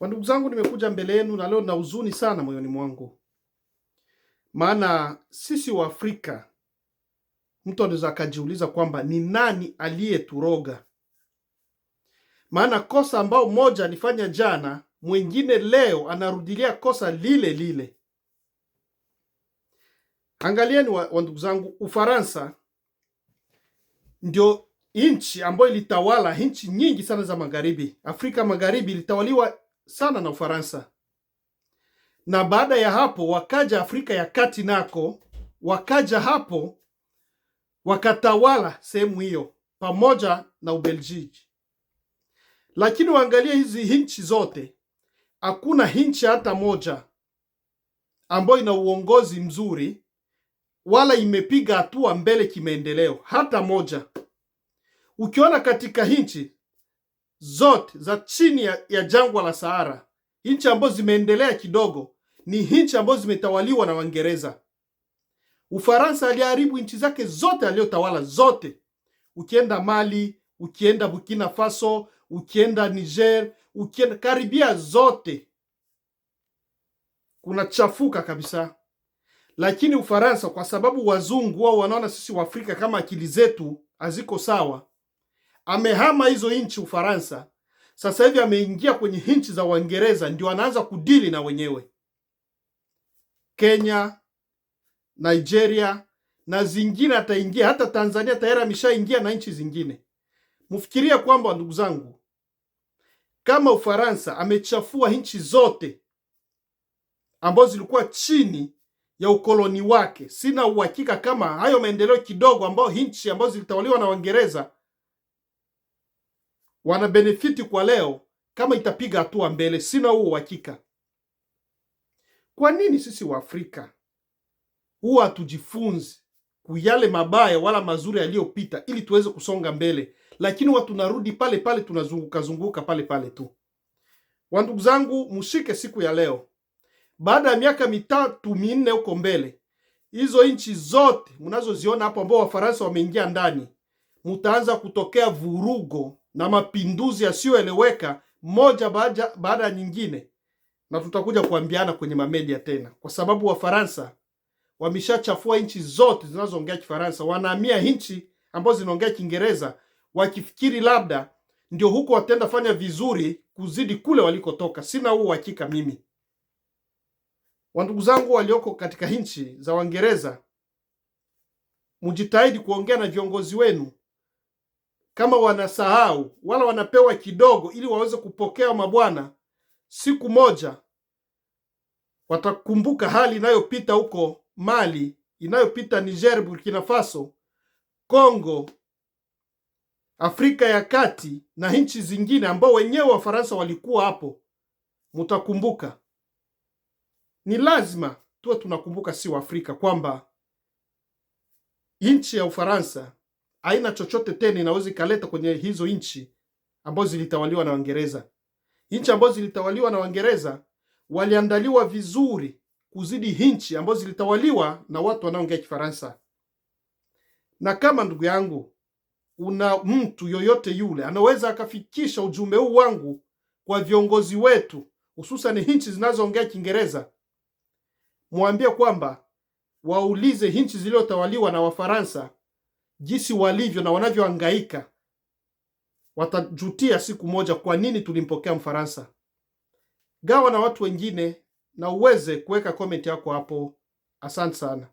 Kwa ndugu zangu, nimekuja mbele yenu na leo na huzuni sana moyoni mwangu, maana sisi wa Afrika, mtu anaweza akajiuliza kwamba ni nani aliyeturoga? Maana kosa ambao mmoja alifanya jana, mwingine leo anarudilia kosa lile lile. Angalieni wa ndugu zangu, Ufaransa ndio nchi ambayo ilitawala nchi nyingi sana za magharibi. Afrika Magharibi ilitawaliwa sana na Ufaransa, na baada ya hapo wakaja Afrika ya Kati, nako wakaja hapo wakatawala sehemu hiyo pamoja na Ubelgiji. Lakini waangalie hizi nchi zote, hakuna nchi hata moja ambayo ina uongozi mzuri wala imepiga hatua mbele kimaendeleo, hata moja. Ukiona katika nchi zote za chini ya jangwa la Sahara, nchi ambazo zimeendelea kidogo ni nchi ambazo zimetawaliwa na Waingereza. Ufaransa aliharibu nchi zake zote aliyotawala zote. Ukienda Mali, ukienda Burkina Faso, ukienda Niger, ukienda karibia zote kuna chafuka kabisa. Lakini Ufaransa, kwa sababu wazungu wao wanaona sisi wa Afrika kama akili zetu haziko sawa, amehama hizo nchi Ufaransa. Sasa hivi ameingia kwenye nchi za Waingereza, ndio anaanza kudili na wenyewe. Kenya, Nigeria na zingine ataingia, hata Tanzania tayari ameshaingia na nchi zingine. Mfikiria kwamba ndugu zangu, kama Ufaransa amechafua nchi zote ambazo zilikuwa chini ya ukoloni wake, sina uhakika kama hayo maendeleo kidogo ambao nchi ambazo zilitawaliwa na Waingereza wana benefiti kwa leo, kama itapiga hatua mbele, sina huo uhakika. Kwa nini sisi wa Afrika huwa hatujifunzi kuyale mabaya wala mazuri yaliyopita ili tuweze kusonga mbele, lakini watu tunarudi pale pale, tunazunguka pale pale tu. Wa ndugu zangu, mshike siku ya leo, baada ya miaka 3-4 huko mbele, hizo nchi zote mnazoziona hapo ambao Wafaransa wameingia ndani, mtaanza kutokea vurugo na mapinduzi yasiyoeleweka moja baada ya nyingine, na tutakuja kuambiana kwenye mamedia tena, kwa sababu Wafaransa wameshachafua nchi zote zinazoongea Kifaransa. Wanahamia nchi ambazo zinaongea Kiingereza wakifikiri labda ndio huko watenda fanya vizuri kuzidi kule walikotoka. Sina huo uhakika mimi. Wandugu zangu walioko katika nchi za Waingereza, mjitahidi kuongea na viongozi wenu, kama wanasahau wala wanapewa kidogo ili waweze kupokea mabwana, siku moja watakumbuka hali inayopita huko Mali, inayopita Niger, Burkina Faso, Kongo, Afrika ya Kati na nchi zingine ambao wenyewe Wafaransa walikuwa hapo. Mtakumbuka. Ni lazima tuwe tunakumbuka, si wa Afrika, kwamba nchi ya Ufaransa haina chochote tena inaweza ikaleta kwenye hizo nchi ambazo zilitawaliwa na Waingereza. Nchi ambazo zilitawaliwa na Waingereza waliandaliwa vizuri kuzidi nchi ambazo zilitawaliwa na watu wanaoongea Kifaransa. Na kama ndugu yangu una mtu yoyote yule anaweza akafikisha ujumbe huu wangu kwa viongozi wetu, hususan nchi zinazoongea Kiingereza, mwambie kwamba waulize nchi zilizotawaliwa na Wafaransa jinsi walivyo na wanavyohangaika. Watajutia siku moja kwa nini tulimpokea Mfaransa. Gawa na watu wengine na uweze kuweka comment yako hapo. Asante sana.